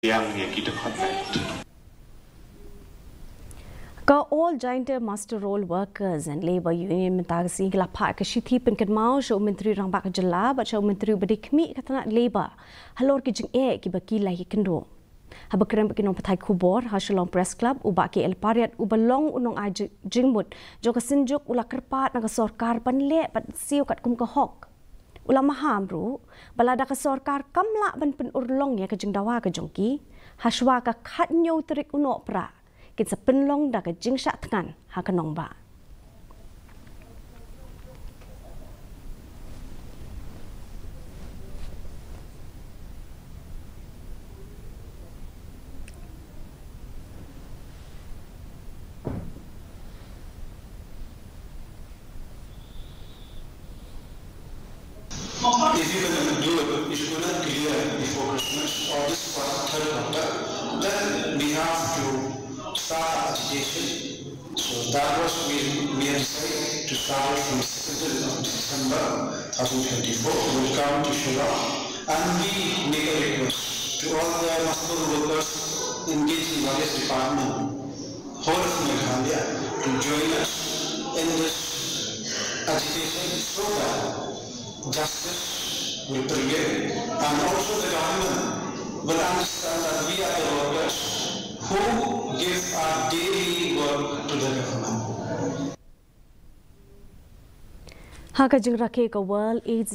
yang kita contact. All joint master role workers and labor union mentagasi gelapa KHASI penken mau show menteri rang bak jela bat show menteri bedikmi katana labor halor ki jing ki baki lahi kendo habakram bekinong patai kubor hasilong press club ubak ki el pariat ubalong unong jingmut joka sinjuk ula kerpat naga sorkar panle pat siu kat kum kahok ula maham ru balada ka sorkar kamla ban pen urlong ya ka jing dawa ka jongki haswa ka khat nyau terik uno pra kita penlong dah ke jingsyak tengan hakanong ba. If you're going to do it, if you're not clear before Christmas or this third quarter, then we have to start agitation. So that was we had decided to start from 2nd of December 2024. We'll come to Shura and we make a request to all the master workers engaged in various departments, whole of Meghalaya, to join us in this agitation so that justice will prevail and also the government will understand that we are the workers who give our daily work to the government. Haka jing rake ka World AIDS